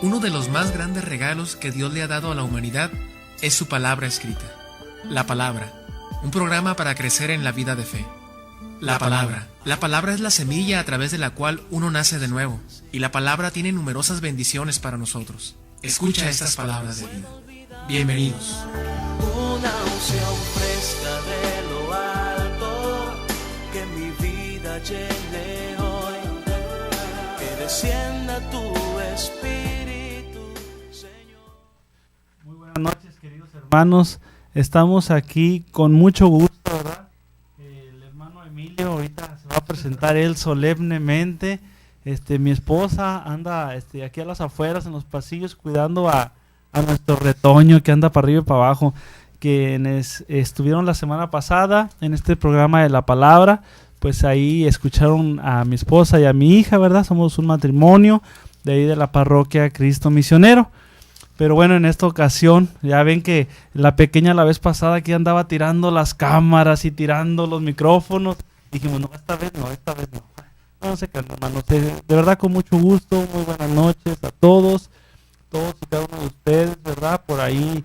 Uno de los más grandes regalos que Dios le ha dado a la humanidad es su palabra escrita. La Palabra, un programa para crecer en la vida de fe. La palabra es la semilla a través de la cual uno nace de nuevo, y la palabra tiene numerosas bendiciones para nosotros. Escucha estas palabras de vida. Bienvenidos. Una unción fresca de lo alto, que mi vida llene hoy, que descienda tu espíritu, Señor. Muy buenas noches, queridos hermanos. Estamos aquí con mucho gusto, ¿verdad? El hermano Emilio ahorita se va a presentar él solemnemente. Mi esposa anda aquí a las afueras, en los pasillos, cuidando a nuestro retoño que anda para arriba y para abajo. Quienes estuvieron la semana pasada en este programa de la palabra, pues ahí escucharon a mi esposa y a mi hija, ¿verdad? Somos un matrimonio de ahí de la parroquia Cristo Misionero. Pero bueno, en esta ocasión, ya ven que la pequeña la vez pasada aquí andaba tirando las cámaras y tirando los micrófonos. Dijimos, no, esta vez no. No sé qué, hermanos. De verdad, con mucho gusto, muy buenas noches a todos y cada uno de ustedes, ¿verdad? Por ahí,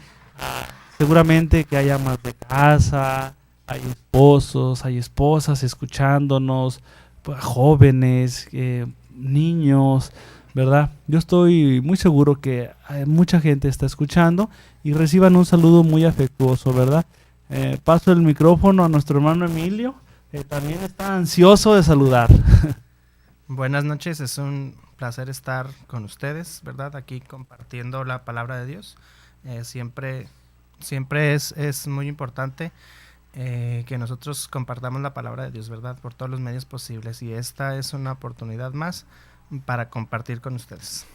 seguramente que haya amas de casa, hay esposos, hay esposas escuchándonos, pues, jóvenes, niños, ¿verdad? Yo estoy muy seguro que mucha gente está escuchando y reciban un saludo muy afectuoso, ¿verdad? Paso el micrófono a nuestro hermano Emilio, que también está ansioso de saludar. Buenas noches, es un placer estar con ustedes, ¿verdad? Aquí compartiendo la palabra de Dios. Siempre es muy importante que nosotros compartamos la palabra de Dios, ¿verdad? Por todos los medios posibles, y esta es una oportunidad más para compartir con ustedes.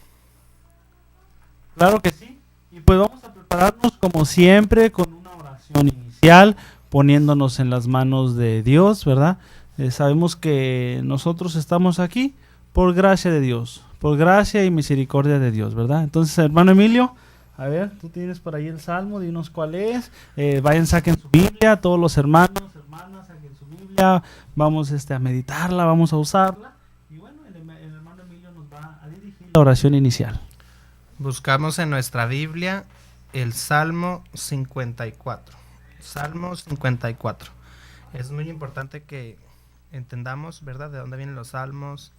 Claro que sí, y pues vamos a prepararnos como siempre con una oración inicial, poniéndonos en las manos de Dios, ¿verdad? Sabemos que nosotros estamos aquí por gracia de Dios, por gracia y misericordia de Dios, ¿verdad? Entonces, hermano Emilio, a ver, tú tienes por ahí el Salmo, dinos cuál es. Vayan, saquen su Biblia, todos los hermanos, hermanas, saquen su Biblia, vamos a meditarla, vamos a usarla. Y bueno, el hermano Emilio nos va a dirigir la oración inicial. Buscamos en nuestra Biblia el Salmo 54. Salmo 54. Es muy importante que entendamos, ¿verdad?, de dónde vienen los salmos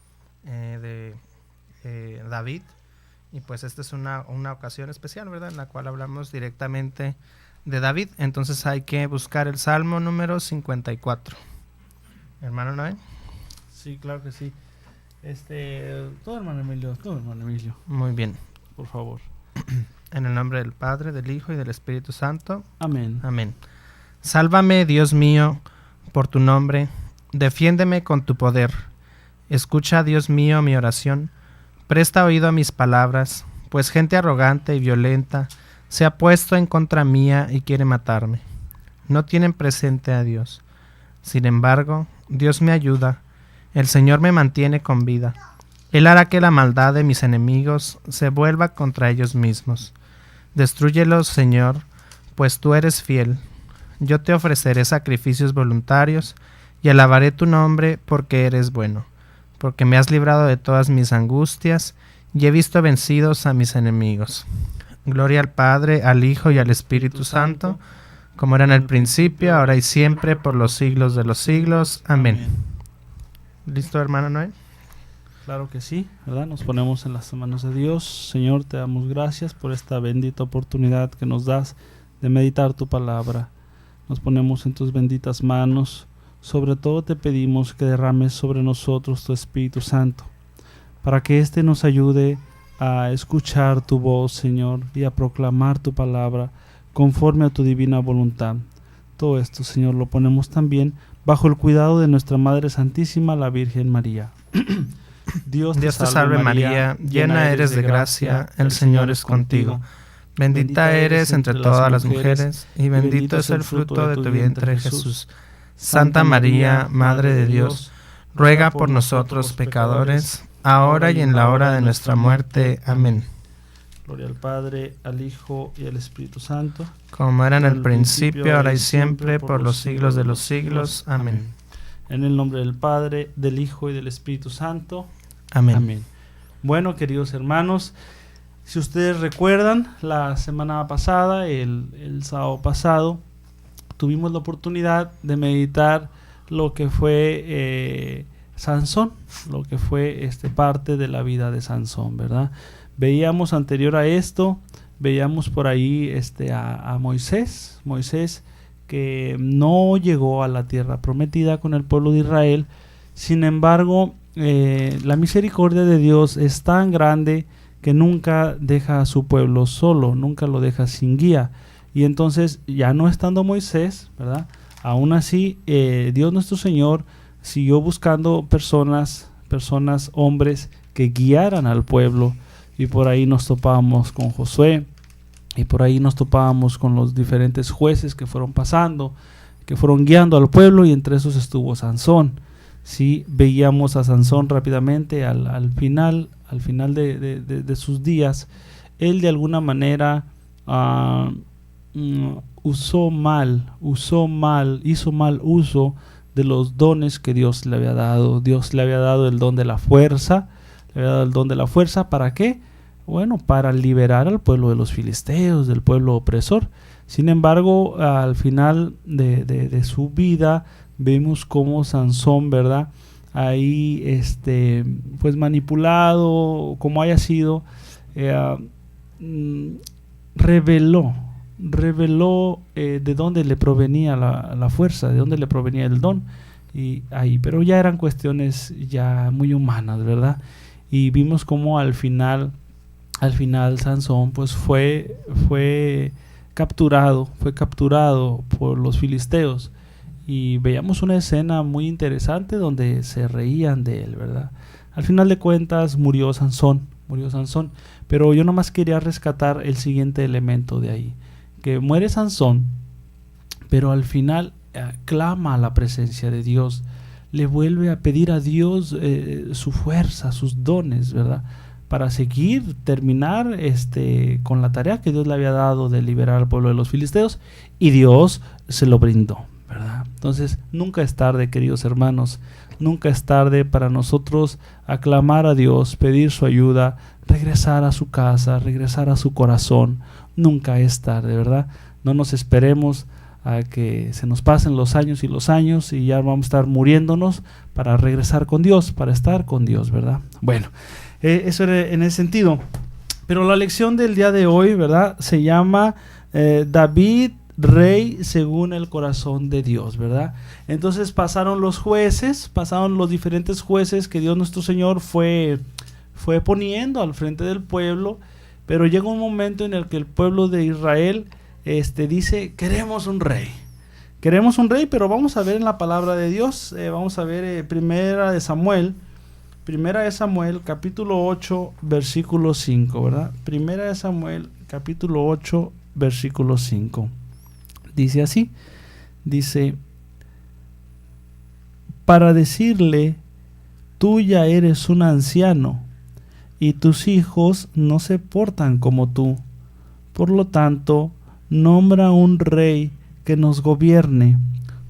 de David. Y pues esta es una ocasión especial, ¿verdad?, en la cual hablamos directamente de David. Entonces hay que buscar el Salmo número 54. Hermano Noé. Sí, claro que sí. Todo hermano Emilio. Muy bien. Por favor. En el nombre del Padre, del Hijo y del Espíritu Santo. Amén. Amén. Sálvame, Dios mío, por tu nombre. Defiéndeme con tu poder. Escucha, Dios mío, mi oración. Presta oído a mis palabras, pues gente arrogante y violenta se ha puesto en contra mía y quiere matarme. No tienen presente a Dios. Sin embargo, Dios me ayuda. El Señor me mantiene con vida. Él hará que la maldad de mis enemigos se vuelva contra ellos mismos. Destrúyelos, Señor, pues tú eres fiel. Yo te ofreceré sacrificios voluntarios y alabaré tu nombre porque eres bueno, porque me has librado de todas mis angustias y he visto vencidos a mis enemigos. Gloria al Padre, al Hijo y al Espíritu Santo, como era en el principio, ahora y siempre, por los siglos de los siglos. Amén. ¿Listo, hermano Noé? Claro que sí, ¿verdad? Nos ponemos en las manos de Dios. Señor, te damos gracias por esta bendita oportunidad que nos das de meditar tu palabra. Nos ponemos en tus benditas manos. Sobre todo te pedimos que derrames sobre nosotros tu Espíritu Santo, para que éste nos ayude a escuchar tu voz, Señor, y a proclamar tu palabra conforme a tu divina voluntad. Todo esto, Señor, lo ponemos también bajo el cuidado de nuestra Madre Santísima, la Virgen María. Dios te salve María, llena eres de gracia, el Señor es contigo. Bendita eres entre todas las mujeres, y bendito es el fruto de tu vientre, Jesús. Santa María, Madre de Dios, ruega por nosotros pecadores, ahora y en la hora de nuestra muerte. Amén. Gloria al Padre, al Hijo y al Espíritu Santo, como era en el principio, ahora y siempre, por los siglos de los siglos. Amén. En el nombre del Padre, del Hijo y del Espíritu Santo. Amén. Amén. Bueno, queridos hermanos, Si ustedes recuerdan, la semana pasada, el sábado pasado, tuvimos la oportunidad de meditar lo que fue Sansón, lo que fue parte de la vida de Sansón, ¿verdad? Veíamos anterior a esto, veíamos por ahí a Moisés que no llegó a la tierra prometida con el pueblo de Israel. Sin embargo, la misericordia de Dios es tan grande que nunca deja a su pueblo solo, nunca lo deja sin guía. Y entonces, ya no estando Moisés, ¿verdad? Aún así, Dios nuestro Señor siguió buscando personas, hombres que guiaran al pueblo. Y por ahí nos topábamos con Josué, y por ahí nos topábamos con los diferentes jueces que fueron pasando, que fueron guiando al pueblo, y entre esos estuvo Sansón. Sí, veíamos a Sansón rápidamente al final de sus días. Él de alguna manera hizo mal uso de los dones que Dios le había dado. Dios le había dado el don de la fuerza. ¿Para qué? Bueno, para liberar al pueblo de los filisteos, del pueblo opresor. Sin embargo, al final de su vida, vemos cómo Sansón, ¿verdad? Ahí, pues manipulado, como haya sido, reveló de dónde le provenía la fuerza, de dónde le provenía el don. Pero ya eran cuestiones ya muy humanas, ¿verdad? Y vimos cómo al final Sansón pues fue capturado por los filisteos. Y veíamos una escena muy interesante donde se reían de él, ¿verdad? Al final de cuentas murió Sansón, pero yo nomás quería rescatar el siguiente elemento de ahí, que muere Sansón, pero al final clama a la presencia de Dios, le vuelve a pedir a Dios su fuerza, sus dones, ¿verdad? Para terminar con la tarea que Dios le había dado de liberar al pueblo de los filisteos, y Dios se lo brindó, ¿verdad? Entonces, nunca es tarde, queridos hermanos, nunca es tarde para nosotros aclamar a Dios, pedir su ayuda, regresar a su casa, regresar a su corazón. Nunca es tarde, ¿verdad? No nos esperemos a que se nos pasen los años y ya vamos a estar muriéndonos para regresar con Dios, para estar con Dios, ¿verdad? Bueno, eso era en ese sentido. Pero la lección del día de hoy, ¿verdad? Se llama David, rey según el corazón de Dios, ¿verdad? Entonces pasaron los diferentes jueces que Dios nuestro Señor fue poniendo al frente del pueblo, pero llega un momento en el que el pueblo de Israel dice, queremos un rey, pero vamos a ver en la palabra de Dios, vamos a ver Primera de Samuel, capítulo 8, versículo 5, ¿verdad? Primera de Samuel, capítulo 8, versículo 5. Dice así, para decirle, tú ya eres un anciano, y tus hijos no se portan como tú. Por lo tanto, nombra un rey que nos gobierne,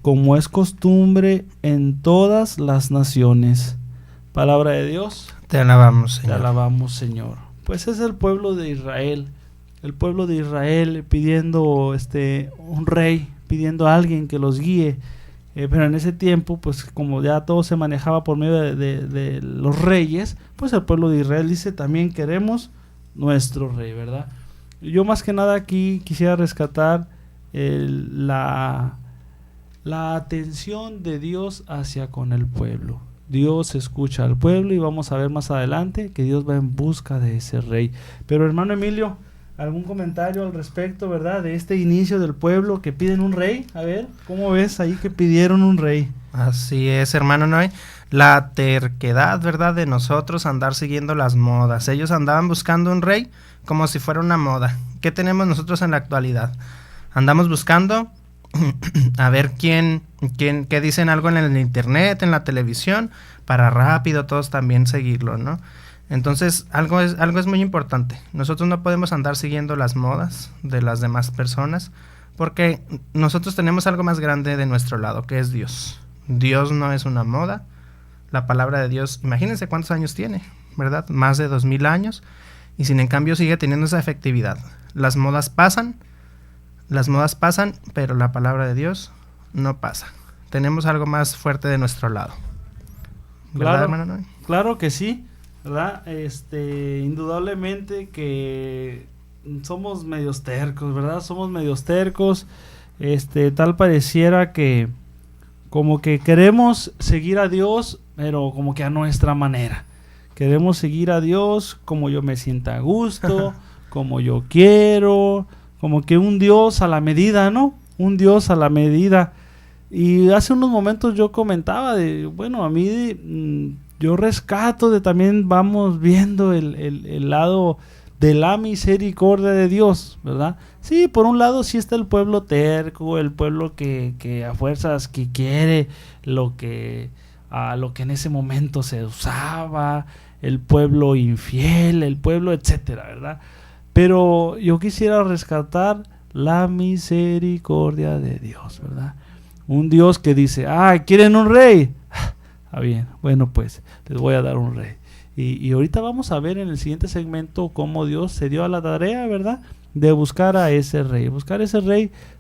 como es costumbre en todas las naciones. Palabra de Dios. Te alabamos, Señor. Te alabamos, Señor. Pues es el pueblo de Israel. El pueblo de Israel pidiendo un rey, pidiendo a alguien que los guíe. Pero en ese tiempo, pues como ya todo se manejaba por medio de los reyes, pues el pueblo de Israel dice, también queremos nuestro rey, ¿verdad? Yo más que nada aquí quisiera rescatar la atención de Dios hacia con el pueblo. Dios escucha al pueblo y vamos a ver más adelante que Dios va en busca de ese rey. Pero hermano Emilio, ¿algún comentario al respecto, verdad, de este inicio del pueblo que piden un rey? A ver, ¿cómo ves ahí que pidieron un rey? Así es, hermano Noé. La terquedad, ¿verdad?, de nosotros andar siguiendo las modas. Ellos andaban buscando un rey como si fuera una moda. ¿Qué tenemos nosotros en la actualidad? Andamos buscando a ver qué dicen algo en el internet, en la televisión, para rápido todos también seguirlo, ¿no? Entonces, algo es muy importante. Nosotros no podemos andar siguiendo las modas de las demás personas, porque nosotros tenemos algo más grande de nuestro lado, que es Dios. Dios no es una moda. La palabra de Dios, imagínense cuántos años tiene, ¿verdad? Más de 2000 años. y sin en cambio sigue teniendo esa efectividad. Las modas pasan, pero la palabra de Dios no pasa. Tenemos algo más fuerte de nuestro lado. ¿Verdad, Claro, hermano Noé? claro que sí, ¿verdad? Indudablemente que somos medios tercos, ¿verdad? Somos medios tercos. Tal pareciera que como que queremos seguir a Dios, pero como que a nuestra manera. Queremos seguir a Dios como yo me sienta a gusto, como yo quiero, como que un Dios a la medida, ¿no? Un Dios a la medida. Y hace unos momentos yo comentaba a mí yo rescato también vamos viendo el lado de la misericordia de Dios, ¿verdad? Sí, por un lado sí está el pueblo terco, el pueblo que a fuerzas que quiere lo que en ese momento se usaba, el pueblo infiel, el pueblo etcétera, ¿verdad? Pero yo quisiera rescatar la misericordia de Dios, ¿verdad? Un Dios que dice, ¿quieren un rey? Está bien, bueno pues, les voy a dar un rey. Y ahorita vamos a ver en el siguiente segmento cómo Dios se dio a la tarea, ¿verdad? De buscar a ese rey,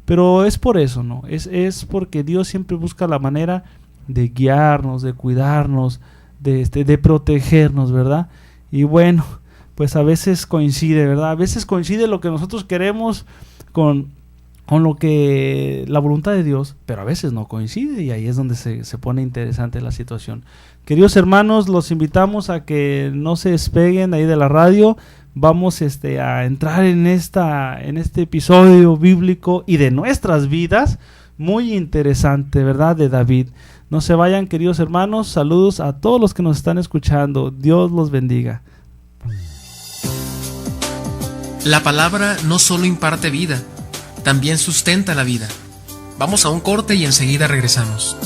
pero es por eso, ¿no? Es porque Dios siempre busca la manera de guiarnos, de cuidarnos, de protegernos, ¿verdad? Y bueno, pues a veces coincide, ¿verdad? A veces coincide lo que nosotros queremos con lo que la voluntad de Dios, pero a veces no coincide y ahí es donde se pone interesante la situación. Queridos hermanos, los invitamos a que no se despeguen ahí de la radio. Vamos a entrar en este episodio bíblico y de nuestras vidas, muy interesante, ¿verdad? De David. No se vayan, queridos hermanos, saludos a todos los que nos están escuchando. Dios los bendiga. La palabra no solo imparte vida, también sustenta la vida. Vamos a un corte y enseguida regresamos.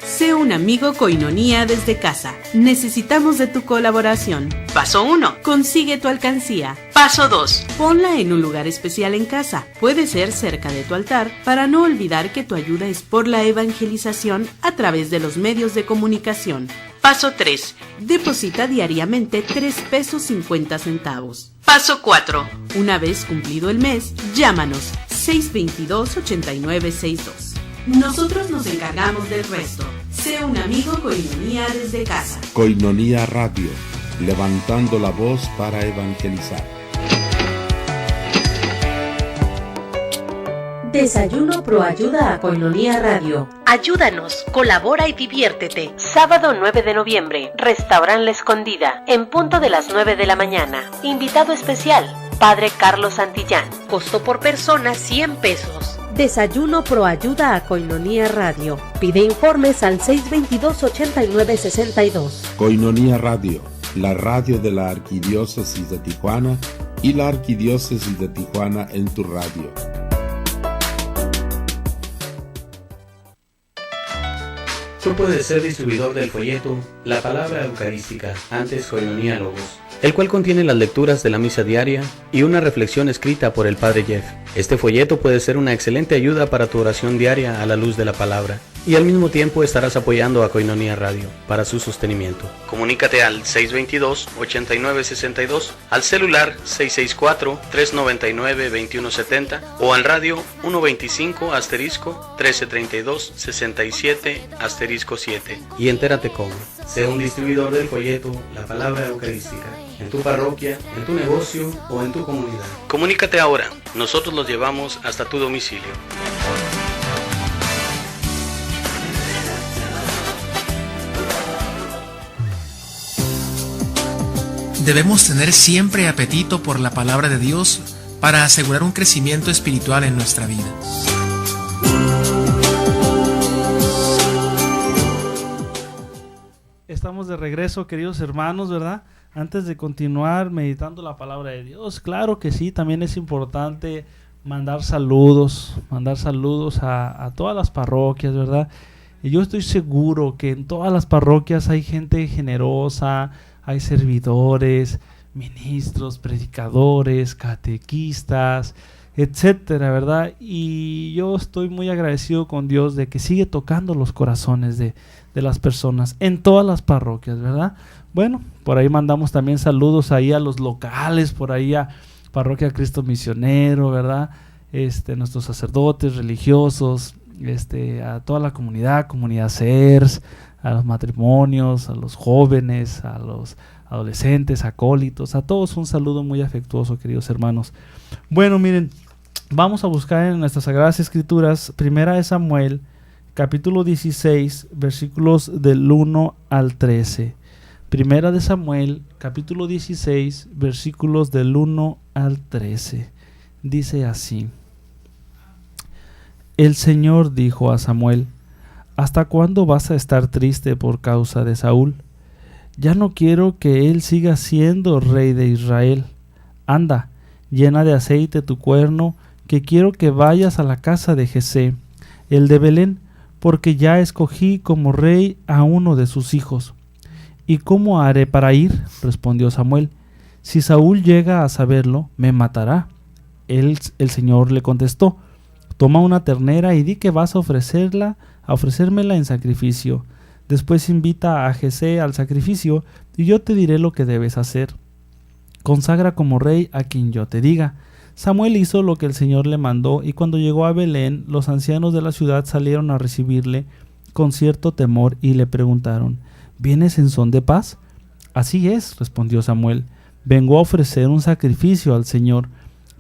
Sé un amigo Koinonía desde casa. Necesitamos de tu colaboración. Paso 1. Consigue tu alcancía. Paso 2. Ponla en un lugar especial en casa. Puede ser cerca de tu altar para no olvidar que tu ayuda es por la evangelización a través de los medios de comunicación. Paso 3. Deposita diariamente 3.50 pesos. Paso 4. Una vez cumplido el mes, llámanos 622-8962. Nosotros nos encargamos del resto. Sé un amigo Koinonía desde casa. Koinonía Radio, levantando la voz para evangelizar. Desayuno Pro Ayuda a Koinonía Radio. Ayúdanos, colabora y diviértete. Sábado 9 de noviembre, Restaurant La Escondida, en punto de las 9 de la mañana. Invitado especial, Padre Carlos Santillán. Costo por persona 100 pesos. Desayuno Pro Ayuda a Koinonía Radio. Pide informes al 622-8962. Koinonía Radio, la radio de la Arquidiócesis de Tijuana y la Arquidiócesis de Tijuana en tu radio. Tú puedes ser distribuidor del folleto La Palabra Eucarística, antes Koinonía Logos, el cual contiene las lecturas de la misa diaria y una reflexión escrita por el Padre Jeff. Este folleto puede ser una excelente ayuda para tu oración diaria a la luz de la palabra, y al mismo tiempo estarás apoyando a Koinonía Radio para su sostenimiento. Comunícate al 622-8962, al celular 664-399-2170 o al radio 125*1332-67*7 y entérate cómo. Sé un distribuidor del folleto La Palabra Eucarística en tu parroquia, en tu negocio o en tu comunidad. Comunícate ahora, nosotros los llevamos hasta tu domicilio. Debemos tener siempre apetito por la palabra de Dios para asegurar un crecimiento espiritual en nuestra vida. Estamos de regreso, queridos hermanos, ¿verdad? Antes de continuar meditando la palabra de Dios, claro que sí, también es importante mandar saludos a todas las parroquias, ¿verdad? Y yo estoy seguro que en todas las parroquias hay gente generosa, hay servidores, ministros, predicadores, catequistas, etcétera, ¿verdad? Y yo estoy muy agradecido con Dios de que sigue tocando los corazones de las personas en todas las parroquias, ¿verdad? Bueno, por ahí mandamos también saludos ahí a los locales, por ahí a Parroquia Cristo Misionero, ¿verdad? Nuestros sacerdotes religiosos, a toda la comunidad CERS, a los matrimonios, a los jóvenes, a los adolescentes, acólitos, a todos un saludo muy afectuoso, queridos hermanos. Bueno, miren, vamos a buscar en nuestras Sagradas Escrituras, Primera de Samuel, capítulo 16, versículos del 1 al 13. Primera de Samuel, capítulo 16, versículos del 1 al 13. Dice así: El Señor dijo a Samuel: ¿Hasta cuándo vas a estar triste por causa de Saúl? Ya no quiero que él siga siendo rey de Israel. Anda, llena de aceite tu cuerno, que quiero que vayas a la casa de Jesé, el de Belén, porque ya escogí como rey a uno de sus hijos. ¿Y cómo haré para ir?, respondió Samuel. Si Saúl llega a saberlo, me matará. El Señor le contestó: Toma una ternera y di que vas a ofrecérmela en sacrificio. Después invita a Jesé al sacrificio y yo te diré lo que debes hacer. Consagra como rey a quien yo te diga. Samuel hizo lo que el Señor le mandó, y cuando llegó a Belén, los ancianos de la ciudad salieron a recibirle con cierto temor y le preguntaron: ¿Vienes en son de paz? Así es, respondió Samuel. Vengo a ofrecer un sacrificio al Señor.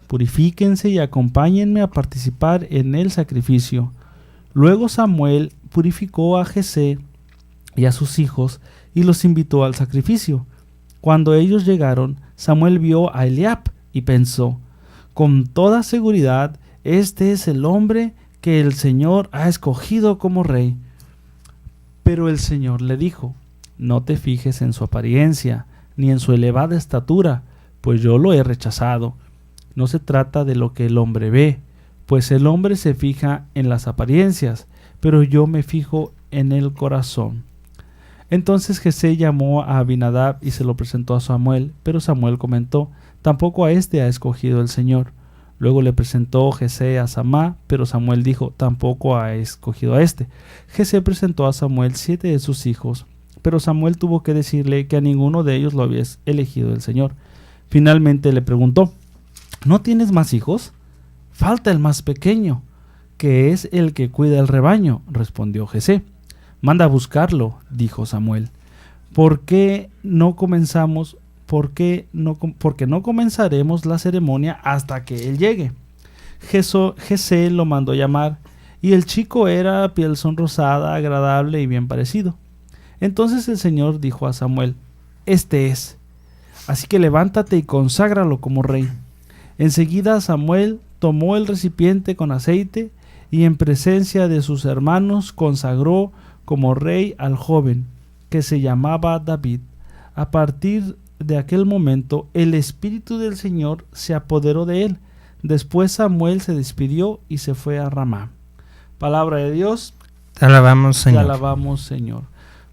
Purifíquense y acompáñenme a participar en el sacrificio. Luego Samuel purificó a Jesé y a sus hijos y los invitó al sacrificio. Cuando ellos llegaron, Samuel vio a Eliab y pensó: con toda seguridad, este es el hombre que el Señor ha escogido como rey. Pero el Señor le dijo: no te fijes en su apariencia, ni en su elevada estatura, pues yo lo he rechazado. No se trata de lo que el hombre ve, pues el hombre se fija en las apariencias, pero yo me fijo en el corazón. Entonces Jesé llamó a Abinadab y se lo presentó a Samuel, pero Samuel comentó: tampoco a este ha escogido el Señor. Luego le presentó Jesé a Samá, pero Samuel dijo: tampoco ha escogido a este. Jesé presentó a Samuel 7 de sus hijos, pero Samuel tuvo que decirle que a ninguno de ellos lo había elegido el Señor. Finalmente le preguntó: ¿no tienes más hijos? Falta el más pequeño, que es el que cuida el rebaño, respondió Jesé. Manda a buscarlo, dijo Samuel. Porque no comenzaremos la ceremonia hasta que él llegue. Jesé lo mandó llamar, y el chico era piel sonrosada, agradable y bien parecido. Entonces el Señor dijo a Samuel: este es, así que levántate y conságralo como rey. Enseguida Samuel tomó el recipiente con aceite y en presencia de sus hermanos consagró como rey al joven, que se llamaba David. A partir de aquel momento, el Espíritu del Señor se apoderó de él. Después Samuel se despidió y se fue a Ramá. Palabra de Dios. Te alabamos, Señor. Te alabamos, Señor.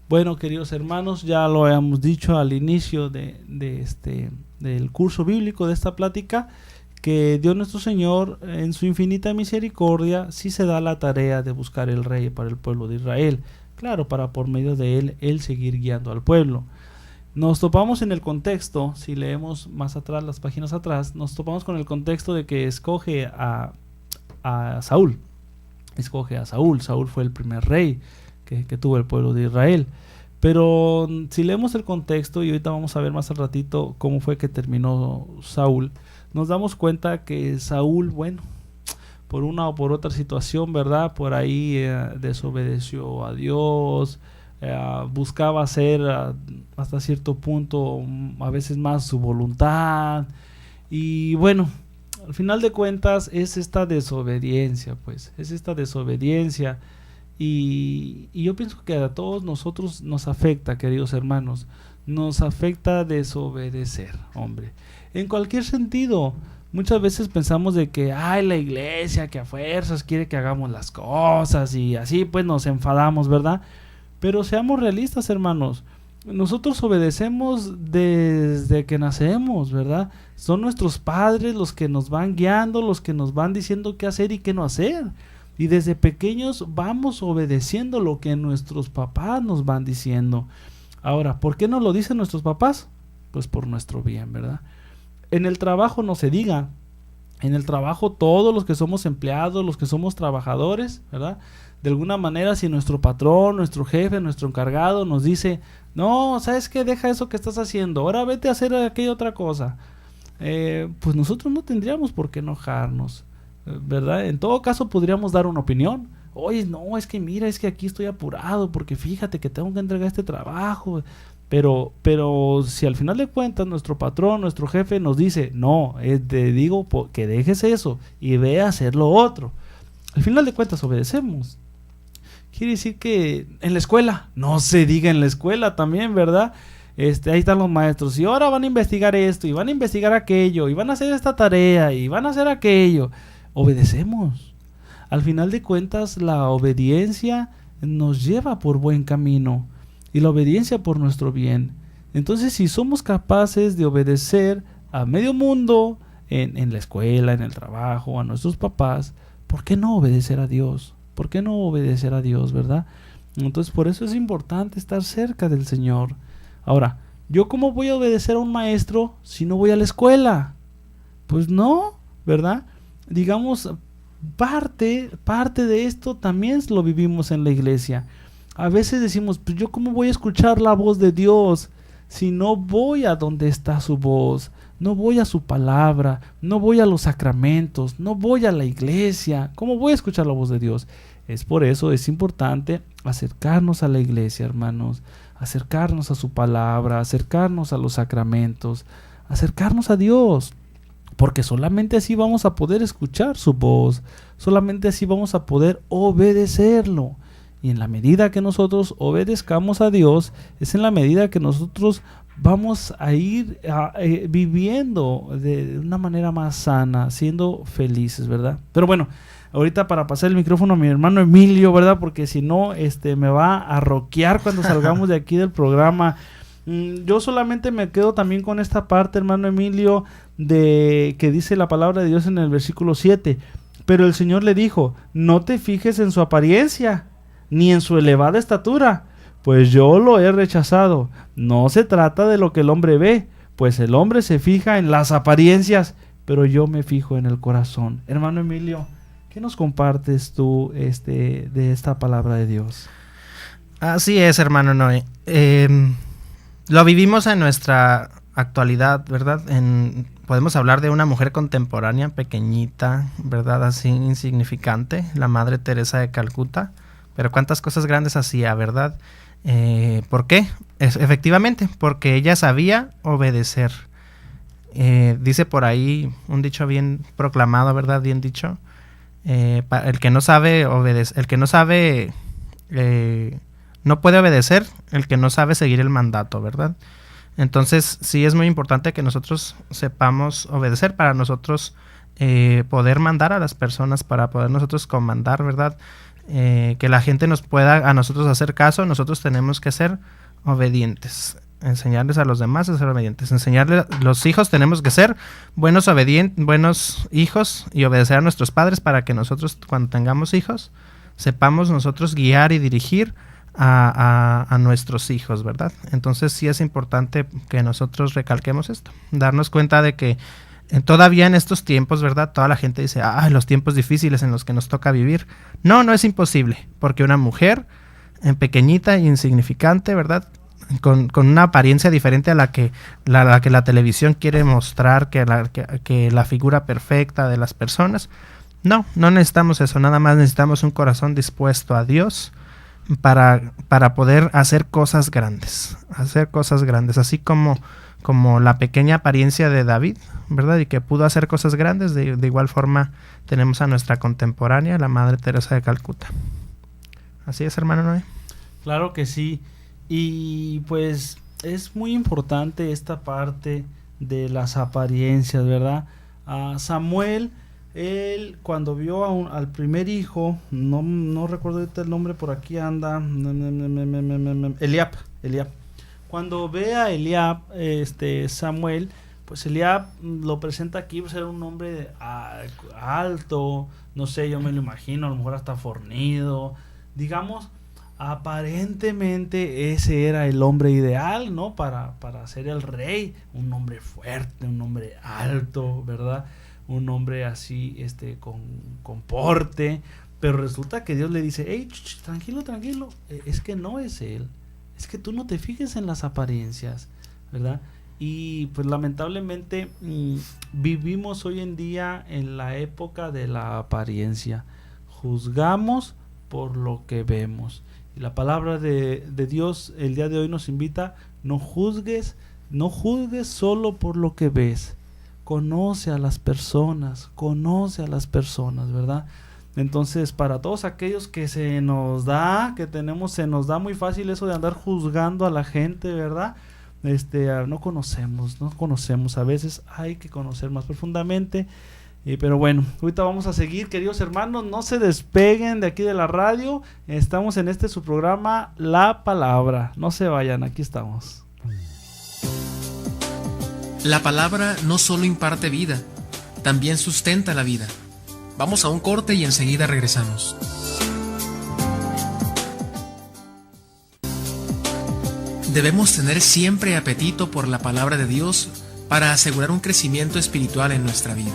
Bueno, queridos hermanos, ya lo habíamos dicho al inicio del curso bíblico de esta plática, que Dios nuestro Señor, en su infinita misericordia, sí se da la tarea de buscar el rey para el pueblo de Israel. Claro, para por medio de él seguir guiando al pueblo. Nos topamos en el contexto, si leemos más atrás, las páginas atrás, nos topamos con el contexto de que escoge a Saúl. Escoge a Saúl. Saúl fue el primer rey que tuvo el pueblo de Israel. Pero si leemos el contexto, y ahorita vamos a ver más al ratito cómo fue que terminó Saúl, nos damos cuenta que Saúl, bueno, por una o por otra situación, ¿verdad? Por ahí desobedeció a Dios, buscaba hacer hasta cierto punto a veces más su voluntad, y bueno, al final de cuentas es esta desobediencia, y yo pienso que a todos nosotros nos afecta, queridos hermanos, nos afecta desobedecer, hombre, en cualquier sentido. Muchas veces pensamos de que la iglesia que a fuerzas quiere que hagamos las cosas y así pues nos enfadamos, ¿verdad? Pero seamos realistas, hermanos. nosotros obedecemos desde que nacemos, ¿verdad? Son nuestros padres los que nos van guiando, los que nos van diciendo qué hacer y qué no hacer. Y desde pequeños vamos obedeciendo lo que nuestros papás nos van diciendo. Ahora, ¿por qué nos lo dicen nuestros papás? Pues por nuestro bien, ¿verdad? En el trabajo no se diga. En el trabajo todos los que somos empleados, los que somos trabajadores, ¿verdad? De alguna manera, si nuestro patrón, nuestro jefe, nuestro encargado nos dice, no, ¿sabes qué? Deja eso que estás haciendo, ahora vete a hacer aquella otra cosa. Pues nosotros no tendríamos por qué enojarnos, ¿verdad? En todo caso podríamos dar una opinión. Oye, no, es que mira, es que aquí estoy apurado porque fíjate que tengo que entregar este trabajo. Pero si al final de cuentas nuestro patrón, nuestro jefe nos dice, no, te digo que dejes eso y ve a hacer lo otro. Al final de cuentas obedecemos. Quiere decir que en la escuela, no se diga en la escuela también, ¿verdad? Ahí están los maestros y ahora van a investigar esto y van a investigar aquello y van a hacer esta tarea y van a hacer aquello. Obedecemos. Al final de cuentas la obediencia nos lleva por buen camino y la obediencia por nuestro bien. Entonces, si somos capaces de obedecer a medio mundo en la escuela, en el trabajo, a nuestros papás, ¿por qué no obedecer a Dios? ¿Por qué no obedecer a Dios, verdad? Entonces, por eso es importante estar cerca del Señor. Ahora, ¿yo cómo voy a obedecer a un maestro si no voy a la escuela? Pues no, ¿verdad? Digamos, parte de esto también lo vivimos en la iglesia. A veces decimos, pues yo cómo voy a escuchar la voz de Dios si no voy a donde está su voz, no voy a su palabra, no voy a los sacramentos, no voy a la iglesia. ¿Cómo voy a escuchar la voz de Dios? Es por eso, es importante acercarnos a la iglesia, hermanos, acercarnos a su palabra, acercarnos a los sacramentos, acercarnos a Dios, porque solamente así vamos a poder escuchar su voz, solamente así vamos a poder obedecerlo. Y en la medida que nosotros obedezcamos a Dios, es en la medida que nosotros vamos a ir viviendo de una manera más sana, siendo felices, ¿verdad? Pero bueno, ahorita para pasar el micrófono a mi hermano Emilio, ¿verdad? Porque si no, me va a rockear cuando salgamos de aquí del programa. Yo solamente me quedo también con esta parte, hermano Emilio, de que dice la palabra de Dios en el versículo 7. Pero el Señor le dijo, no te fijes en su apariencia, ni en su elevada estatura, pues yo lo he rechazado. No se trata de lo que el hombre ve, pues el hombre se fija en las apariencias, pero yo me fijo en el corazón. Hermano Emilio, ¿qué nos compartes tú de esta palabra de Dios? Así es, hermano Noé. Lo vivimos en nuestra actualidad, ¿verdad? Podemos hablar de una mujer contemporánea, pequeñita, ¿verdad? Así insignificante, la Madre Teresa de Calcuta. Pero cuántas cosas grandes hacía, ¿verdad? ¿Por qué? Efectivamente, porque ella sabía obedecer. Dice por ahí un dicho bien proclamado, ¿verdad? Bien dicho. El que no sabe obedecer, el que no sabe, no puede obedecer, el que no sabe seguir el mandato, ¿verdad? Entonces sí es muy importante que nosotros sepamos obedecer para nosotros poder mandar a las personas, para poder nosotros comandar, ¿verdad? Que la gente nos pueda a nosotros hacer caso. Nosotros tenemos que ser obedientes, enseñarles a los demás a ser obedientes, enseñarles a los hijos, tenemos que ser buenos hijos y obedecer a nuestros padres para que nosotros cuando tengamos hijos sepamos nosotros guiar y dirigir a nuestros hijos, ¿verdad? Entonces sí es importante que nosotros recalquemos esto, darnos cuenta de que todavía en estos tiempos, ¿verdad? Toda la gente dice, los tiempos difíciles en los que nos toca vivir. No es imposible, porque una mujer pequeñita e insignificante, ¿verdad? Con una apariencia diferente a la que la televisión quiere mostrar, que la figura perfecta de las personas. No necesitamos eso, nada más necesitamos un corazón dispuesto a Dios para poder hacer cosas grandes, así como la pequeña apariencia de David, ¿verdad? Y que pudo hacer cosas grandes, de igual forma tenemos a nuestra contemporánea, la Madre Teresa de Calcuta. Así es, hermano Noé. Claro que sí, y pues es muy importante esta parte de las apariencias, ¿verdad? Samuel, él cuando vio al primer hijo, no recuerdo ahorita el nombre, por aquí anda, Eliab. Cuando ve a Eliab, Samuel, pues Eliab lo presenta aquí, pues era un hombre alto, no sé, yo me lo imagino, a lo mejor hasta fornido, digamos, aparentemente ese era el hombre ideal, ¿no? Para ser el rey, un hombre fuerte, un hombre alto, ¿verdad? Un hombre así, con porte, pero resulta que Dios le dice, hey, tranquilo, es que no es él, es que tú no te fijes en las apariencias, ¿verdad? Y pues lamentablemente vivimos hoy en día en la época de la apariencia, juzgamos por lo que vemos, y la palabra de Dios el día de hoy nos invita, no juzgues solo por lo que ves, conoce a las personas, ¿verdad? Entonces, para todos aquellos que se nos da muy fácil eso de andar juzgando a la gente, ¿verdad? No conocemos, a veces hay que conocer más profundamente, pero bueno, ahorita vamos a seguir, queridos hermanos, no se despeguen de aquí de la radio, estamos en su programa La Palabra, no se vayan, aquí estamos. La palabra no solo imparte vida, también sustenta la vida. Vamos a un corte y enseguida regresamos. Debemos tener siempre apetito por la palabra de Dios para asegurar un crecimiento espiritual en nuestra vida.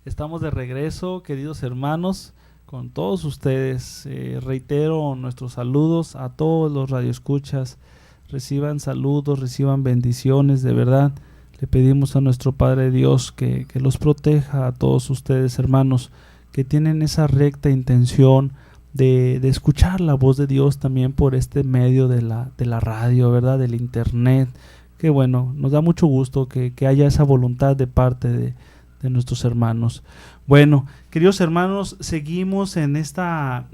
Estamos de regreso, queridos hermanos, con todos ustedes. Reitero nuestros saludos a todos los radioescuchas. Reciban saludos, reciban bendiciones, de verdad. Le pedimos a nuestro Padre Dios que los proteja a todos ustedes, hermanos, que tienen esa recta intención de escuchar la voz de Dios también por este medio de la radio, ¿verdad? Del internet. Que bueno, nos da mucho gusto que haya esa voluntad de parte de nuestros hermanos. Bueno, queridos hermanos, seguimos en esta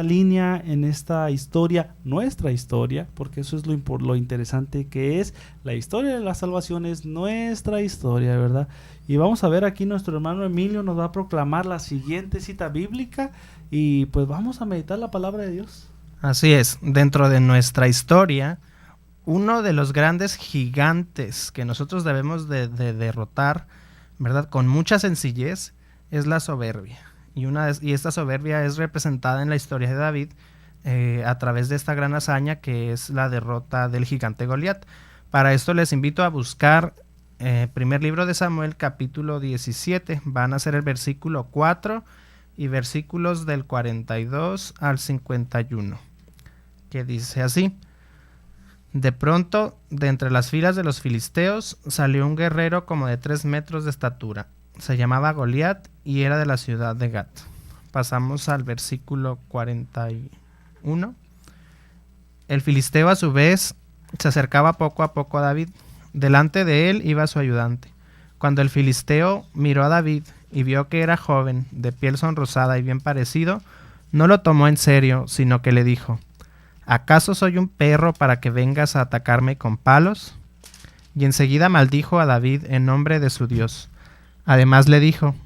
línea, en esta historia, nuestra historia, porque eso es lo interesante que es. La historia de la salvación es nuestra historia, ¿verdad? Y vamos a ver aquí, nuestro hermano Emilio nos va a proclamar la siguiente cita bíblica y pues vamos a meditar la palabra de Dios. Así es, dentro de nuestra historia, uno de los grandes gigantes que nosotros debemos de derrotar, ¿verdad? Con mucha sencillez, es la soberbia. Y esta soberbia es representada en la historia de David a través de esta gran hazaña que es la derrota del gigante Goliat. Para esto les invito a buscar primer libro de Samuel, capítulo 17. Van a ser el versículo 4 y versículos del 42 al 51, que dice así: De pronto, de entre las filas de los filisteos, salió un guerrero como de 3 metros de estatura. Se llamaba Goliat y era de la ciudad de Gat. Pasamos al versículo 41. El filisteo a su vez se acercaba poco a poco a David. Delante de él iba su ayudante. Cuando el filisteo miró a David y vio que era joven, de piel sonrosada y bien parecido, no lo tomó en serio, sino que le dijo: ¿Acaso soy un perro para que vengas a atacarme con palos? Y enseguida maldijo a David en nombre de su Dios. Además le dijo: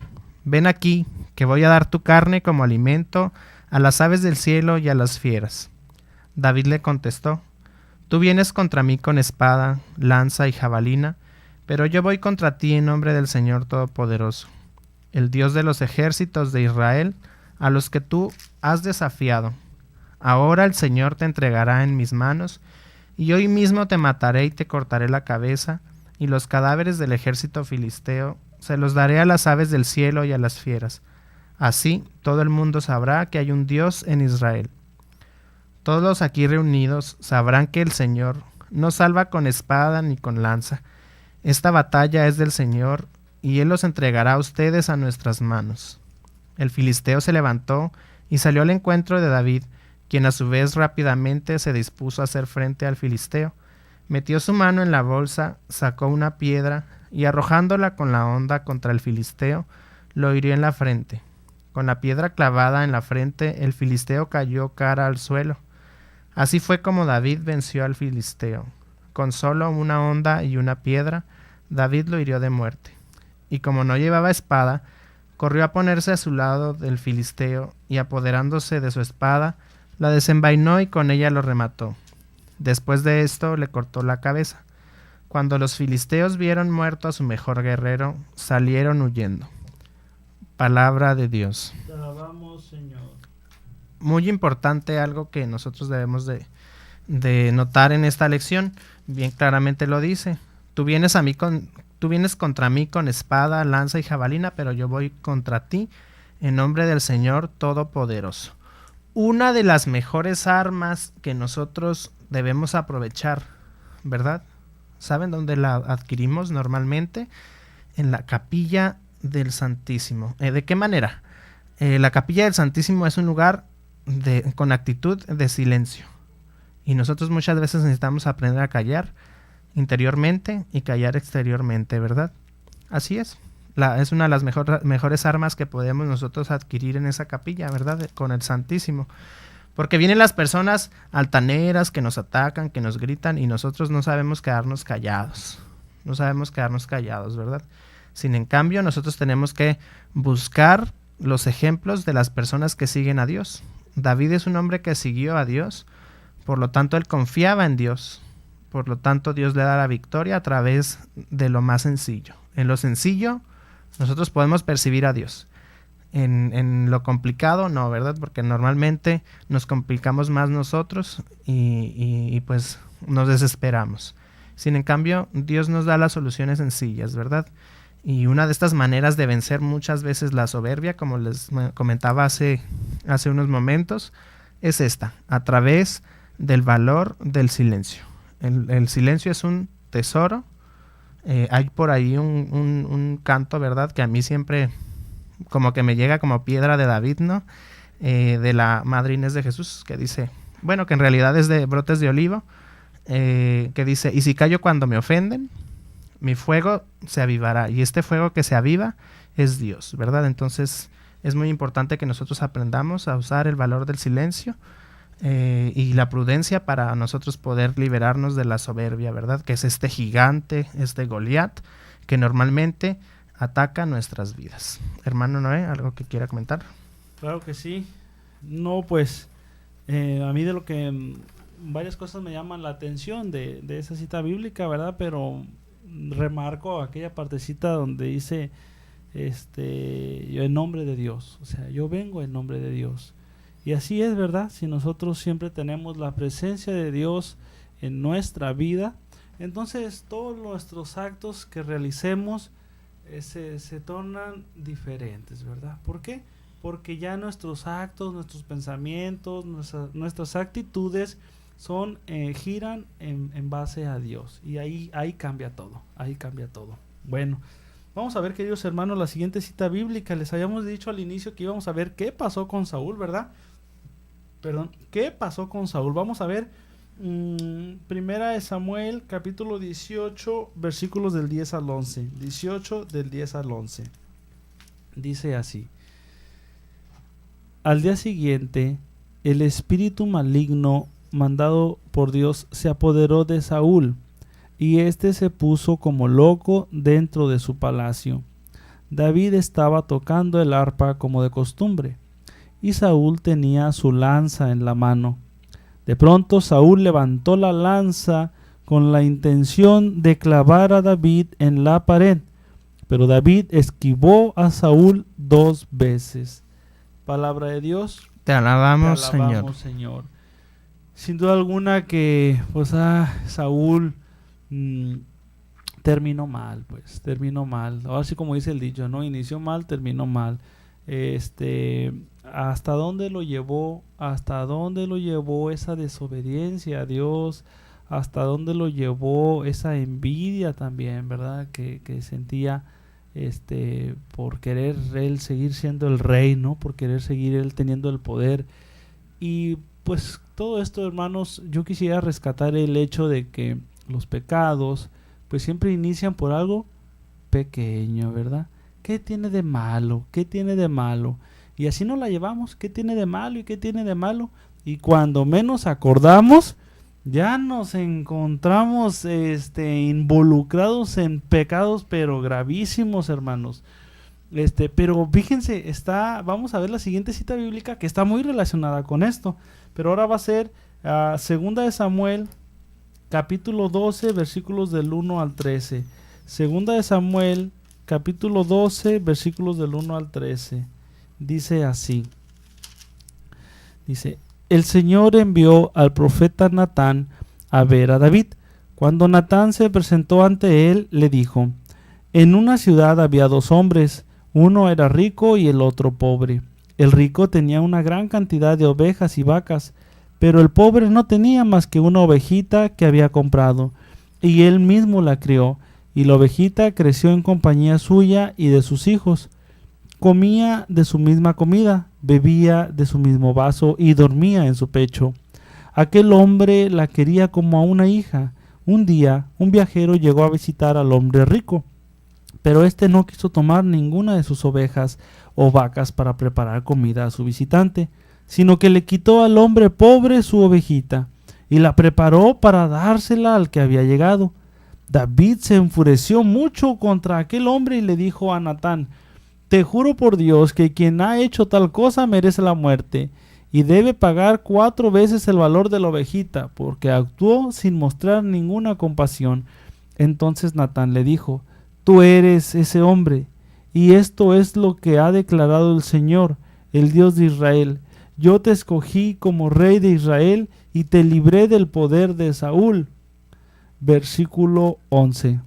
Ven aquí, que voy a dar tu carne como alimento a las aves del cielo y a las fieras. David le contestó: Tú vienes contra mí con espada, lanza y jabalina, pero yo voy contra ti en nombre del Señor Todopoderoso, el Dios de los ejércitos de Israel, a los que tú has desafiado. Ahora el Señor te entregará en mis manos, y hoy mismo te mataré y te cortaré la cabeza, y los cadáveres del ejército filisteo se los daré a las aves del cielo y a las fieras. Así todo el mundo sabrá que hay un Dios en Israel. Todos los aquí reunidos sabrán que el Señor no salva con espada ni con lanza. Esta batalla es del Señor, y Él los entregará a ustedes a nuestras manos. El filisteo se levantó y salió al encuentro de David, quien a su vez rápidamente se dispuso a hacer frente al filisteo. Metió su mano en la bolsa, sacó una piedra y arrojándola con la honda contra el filisteo, lo hirió en la frente. Con la piedra clavada en la frente, el filisteo cayó cara al suelo. Así fue como David venció al filisteo. Con solo una honda y una piedra, David lo hirió de muerte. Y como no llevaba espada, Corrió a ponerse a su lado del filisteo y apoderándose de su espada, la desenvainó y con ella lo remató. Después de esto le cortó la cabeza. Cuando los filisteos vieron muerto a su mejor guerrero, salieron huyendo. Palabra de Dios. Te alabamos, Señor. Muy importante, algo que nosotros debemos de notar en esta lección, bien claramente lo dice. Tú vienes contra mí con espada, lanza y jabalina, pero yo voy contra ti en nombre del Señor Todopoderoso. Una de las mejores armas que nosotros debemos aprovechar, ¿verdad? ¿Saben dónde la adquirimos normalmente? En la capilla del Santísimo. ¿De qué manera? La capilla del Santísimo es un lugar con actitud de silencio. Y nosotros muchas veces necesitamos aprender a callar interiormente y callar exteriormente, ¿verdad? Así es. Es una de las mejores armas que podemos nosotros adquirir en esa capilla, ¿verdad? Con el Santísimo. Porque vienen las personas altaneras que nos atacan, que nos gritan y nosotros no sabemos quedarnos callados. No sabemos quedarnos callados, ¿verdad? Sin en cambio, nosotros tenemos que buscar los ejemplos de las personas que siguen a Dios. David es un hombre que siguió a Dios, por lo tanto él confiaba en Dios. Por lo tanto Dios le da la victoria a través de lo más sencillo. En lo sencillo nosotros podemos percibir a Dios. En lo complicado no, ¿verdad? Porque normalmente nos complicamos más nosotros y pues nos desesperamos. Sin en cambio, Dios nos da las soluciones sencillas, ¿verdad? Y una de estas maneras de vencer muchas veces la soberbia, como les comentaba hace unos momentos, es esta, a través del valor del silencio. El silencio es un tesoro. Hay por ahí un canto, ¿verdad? Que a mí siempre como que me llega como piedra de David, ¿no? De la Madre Inés de Jesús, que dice, bueno, que en realidad es de Brotes de Olivo, que dice, y si callo cuando me ofenden, mi fuego se avivará, y este fuego que se aviva es Dios, ¿verdad? Entonces es muy importante que nosotros aprendamos a usar el valor del silencio y la prudencia para nosotros poder liberarnos de la soberbia, ¿verdad? Que es este gigante, este Goliat, que normalmente ataca nuestras vidas. Hermano Noé, ¿algo que quiera comentar? Claro que sí. No, pues a mí de lo que varias cosas me llaman la atención de esa cita bíblica, ¿verdad? Pero remarco aquella partecita donde dice yo en nombre de Dios, o sea, yo vengo en nombre de Dios. Y así es, ¿verdad? Si nosotros siempre tenemos la presencia de Dios en nuestra vida, entonces todos nuestros actos que realicemos se tornan diferentes, ¿verdad? ¿Por qué? Porque ya nuestros actos, nuestros pensamientos, nuestras actitudes giran en base a Dios. Y ahí cambia todo, Bueno, vamos a ver, queridos hermanos, la siguiente cita bíblica. Les habíamos dicho al inicio que íbamos a ver qué pasó con Saúl, ¿verdad? ¿Qué pasó con Saúl? Vamos a ver Primera de Samuel, capítulo 18, versículos del 10 al 11. 18 del 10 al 11. Dice así: Al día siguiente, el espíritu maligno mandado por Dios se apoderó de Saúl, y éste se puso como loco dentro de su palacio. David estaba tocando el arpa como de costumbre, y Saúl tenía su lanza en la mano. De pronto Saúl levantó la lanza con la intención de clavar a David en la pared, pero David esquivó a Saúl 2 veces. Palabra de Dios. Te alabamos, Señor. Sin duda alguna que Saúl terminó mal, terminó mal. Ahora sí, como dice el dicho, ¿no? Inició mal, terminó mal. ¿Hasta dónde lo llevó? ¿Hasta dónde lo llevó esa desobediencia a Dios? ¿Hasta dónde lo llevó esa envidia también, verdad? Que sentía por querer él seguir siendo el rey, ¿no? Por querer seguir él teniendo el poder. Y pues todo esto, hermanos, yo quisiera rescatar el hecho de que los pecados pues siempre inician por algo pequeño, ¿verdad? ¿Qué tiene de malo? ¿Qué tiene de malo? Y así nos la llevamos. ¿Qué tiene de malo? ¿Y qué tiene de malo? Y cuando menos acordamos, ya nos encontramos involucrados en pecados, pero gravísimos, hermanos. Pero fíjense, vamos a ver la siguiente cita bíblica que está muy relacionada con esto. Pero ahora va a ser Segunda de Samuel, capítulo 12, versículos del 1 al 13. Segunda de Samuel, capítulo 12, versículos del 1 al 13. Dice así. Dice: el Señor envió al profeta Natán a ver a David. Cuando Natán se presentó ante él, le dijo: en una ciudad había 2 hombres, uno era rico y el otro pobre. El rico tenía una gran cantidad de ovejas y vacas, pero el pobre no tenía más que una ovejita que había comprado, y él mismo la crió, y la ovejita creció en compañía suya y de sus hijos. Comía de su misma comida, bebía de su mismo vaso y dormía en su pecho. Aquel hombre la quería como a una hija. Un día, un viajero llegó a visitar al hombre rico, pero éste no quiso tomar ninguna de sus ovejas o vacas para preparar comida a su visitante, sino que le quitó al hombre pobre su ovejita y la preparó para dársela al que había llegado. David se enfureció mucho contra aquel hombre y le dijo a Natán: te juro por Dios que quien ha hecho tal cosa merece la muerte y debe pagar 4 veces el valor de la ovejita, porque actuó sin mostrar ninguna compasión. Entonces Natán le dijo: tú eres ese hombre, y esto es lo que ha declarado el Señor, el Dios de Israel. Yo te escogí como rey de Israel y te libré del poder de Saúl. Versículo 11.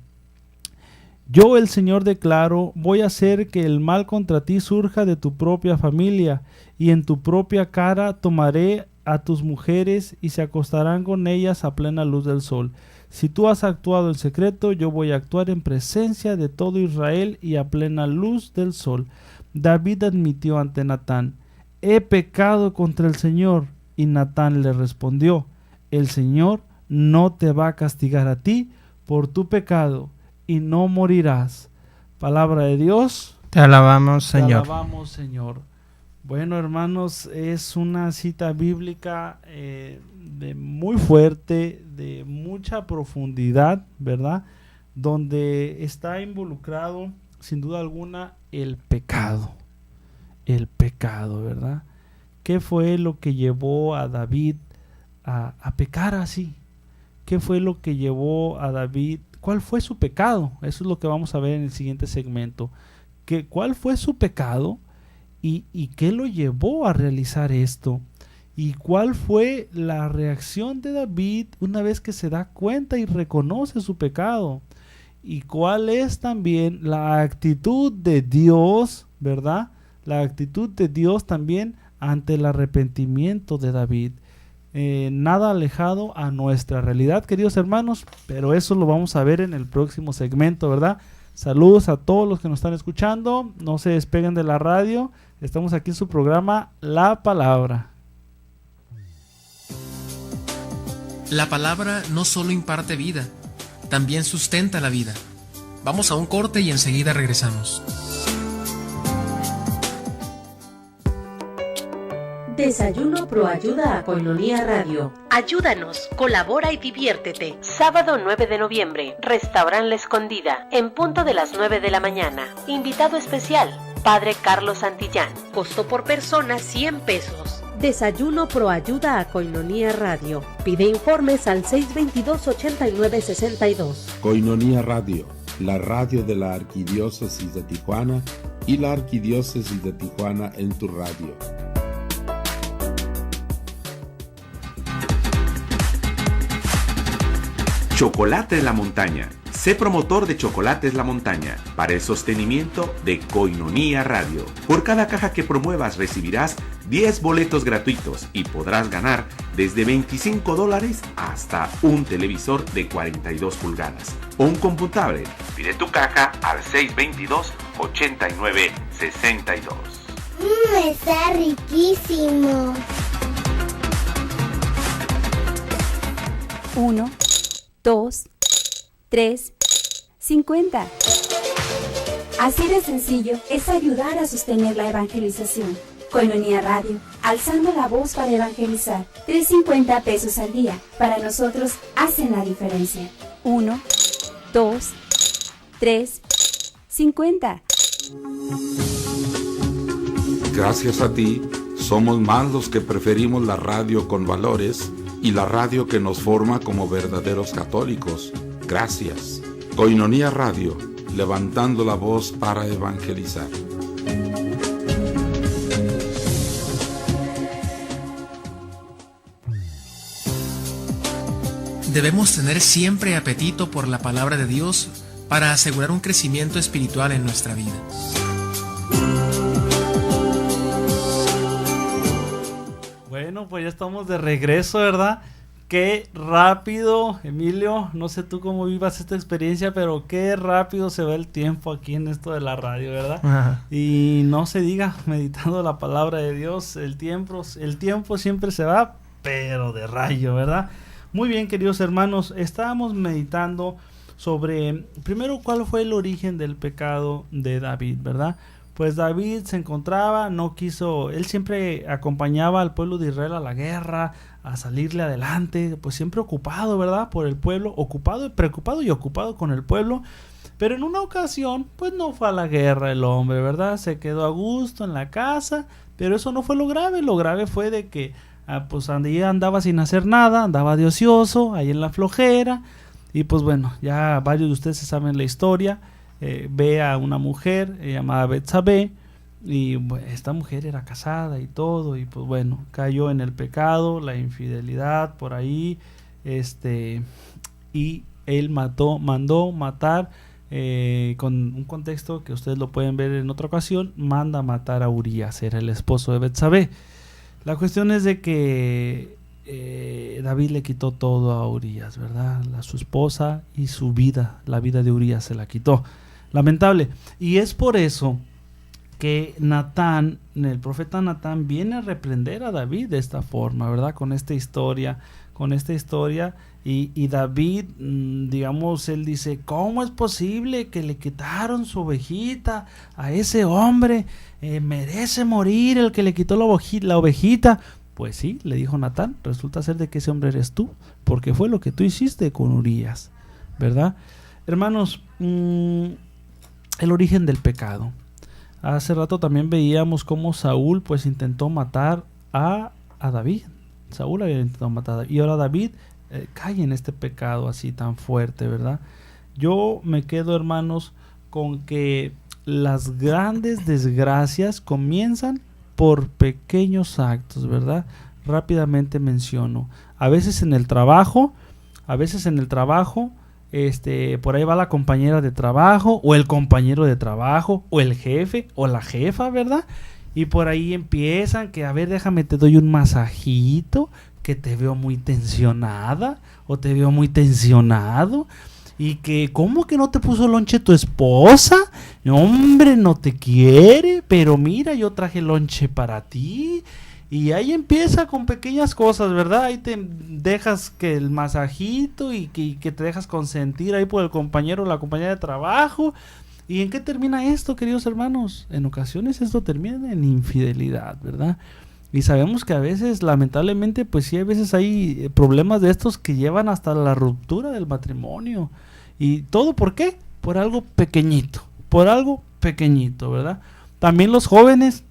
Yo, el Señor, declaro: voy a hacer que el mal contra ti surja de tu propia familia, y en tu propia cara tomaré a tus mujeres y se acostarán con ellas a plena luz del sol. Si tú has actuado en secreto, yo voy a actuar en presencia de todo Israel y a plena luz del sol. David admitió ante Natán: he pecado contra el Señor. Y Natán le respondió: el Señor no te va a castigar a ti por tu pecado, y no morirás. Palabra de Dios. Te alabamos, Señor. Te alabamos, Señor. Bueno, hermanos, es una cita bíblica de muy fuerte, de mucha profundidad, ¿verdad? Donde está involucrado, sin duda alguna, el pecado. El pecado, ¿verdad? ¿Qué fue lo que llevó a David a pecar así? ¿Qué fue lo que llevó a David? ¿Cuál fue su pecado? Eso es lo que vamos a ver en el siguiente segmento. ¿Cuál fue su pecado? ¿Y qué lo llevó a realizar esto? ¿Y cuál fue la reacción de David una vez que se da cuenta y reconoce su pecado? ¿Y cuál es también la actitud de Dios, verdad? La actitud de Dios también ante el arrepentimiento de David. Nada alejado a nuestra realidad, queridos hermanos, pero eso lo vamos a ver en el próximo segmento, ¿verdad? Saludos a todos los que nos están escuchando, no se despeguen de la radio, estamos aquí en su programa La Palabra. La palabra no solo imparte vida, también sustenta la vida. Vamos a un corte y enseguida regresamos. Desayuno Proayuda a Koinonia Radio. Ayúdanos, colabora y diviértete. Sábado 9 de noviembre, Restaurant La Escondida, en punto de las 9 de la mañana. Invitado especial, Padre Carlos Santillán. Costo por persona 100 pesos. Desayuno Proayuda a Koinonia Radio. Pide informes al 622-8962. Koinonia Radio, la radio de la Arquidiócesis de Tijuana y la Arquidiócesis de Tijuana en tu radio. Chocolates La Montaña. Sé promotor de Chocolates La Montaña para el sostenimiento de Koinonia Radio. Por cada caja que promuevas recibirás 10 boletos gratuitos y podrás ganar desde $25 hasta un televisor de 42 pulgadas o un computable. Pide tu caja al 622-8962. Está riquísimo. 1, 2, 3, 50. Así de sencillo es ayudar a sostener la evangelización. Koinonia Radio, alzando la voz para evangelizar. 3.50 pesos al día. Para nosotros hacen la diferencia. 1, 2, 3, 50. Gracias a ti, somos más los que preferimos la radio con valores y la radio que nos forma como verdaderos católicos. Gracias. Koinonia Radio, levantando la voz para evangelizar. Debemos tener siempre apetito por la palabra de Dios para asegurar un crecimiento espiritual en nuestra vida. Bueno, pues ya estamos de regreso, ¿verdad? Qué rápido, Emilio, no sé tú cómo vivas esta experiencia, pero qué rápido se va el tiempo aquí en esto de la radio, ¿verdad? Ajá. Y no se diga, meditando la palabra de Dios, el tiempo siempre se va, pero de rayo, ¿verdad? Muy bien, queridos hermanos, estábamos meditando sobre, primero, cuál fue el origen del pecado de David, ¿verdad? Pues David se encontraba, él siempre acompañaba al pueblo de Israel a la guerra, a salirle adelante, pues siempre ocupado, ¿verdad? Por el pueblo, preocupado y ocupado con el pueblo. Pero en una ocasión, pues no fue a la guerra el hombre, ¿verdad? Se quedó a gusto en la casa, pero eso no fue lo grave fue de que, pues andaba sin hacer nada, andaba de ocioso, ahí en la flojera, y pues bueno, ya varios de ustedes saben la historia. Ve a una mujer llamada Betsabé, y bueno, esta mujer era casada y todo, y pues bueno, cayó en el pecado, la infidelidad por ahí, y él mandó matar, con un contexto que ustedes lo pueden ver en otra ocasión, manda matar a Urías, era el esposo de Betsabé. La cuestión es de que David le quitó todo a Urías, ¿verdad? Su esposa y su vida, la vida de Urías se la quitó. Lamentable. Y es por eso que Natán, el profeta Natán, viene a reprender a David de esta forma, ¿verdad? Con esta historia, y David, digamos, él dice, ¿cómo es posible que le quitaron su ovejita a ese hombre? Merece morir el que le quitó la ovejita. Pues sí, le dijo Natán, resulta ser de que ese hombre eres tú, porque fue lo que tú hiciste con Urías, ¿verdad? Hermanos, el origen del pecado. Hace rato también veíamos cómo Saúl pues intentó matar a David. Saúl había intentado matar a David, y ahora David cae en este pecado así tan fuerte, ¿verdad? Yo me quedo, hermanos, con que las grandes desgracias comienzan por pequeños actos, ¿verdad? Rápidamente menciono. A veces en el trabajo, por ahí va la compañera de trabajo, o el compañero de trabajo, o el jefe, o la jefa, ¿verdad? Y por ahí empiezan que, a ver, déjame, te doy un masajito, que te veo muy tensionada, o te veo muy tensionado, y que, ¿cómo que no te puso lonche tu esposa? Hombre, no te quiere, pero mira, yo traje lonche para ti. Y ahí empieza con pequeñas cosas, ¿verdad? Ahí te dejas que el masajito y que te dejas consentir ahí por el compañero o la compañera de trabajo. ¿Y en qué termina esto, queridos hermanos? En ocasiones esto termina en infidelidad, ¿verdad? Y sabemos que a veces, lamentablemente, pues sí, a veces hay problemas de estos que llevan hasta la ruptura del matrimonio. ¿Y todo por qué? Por algo pequeñito, ¿verdad? También los jóvenes,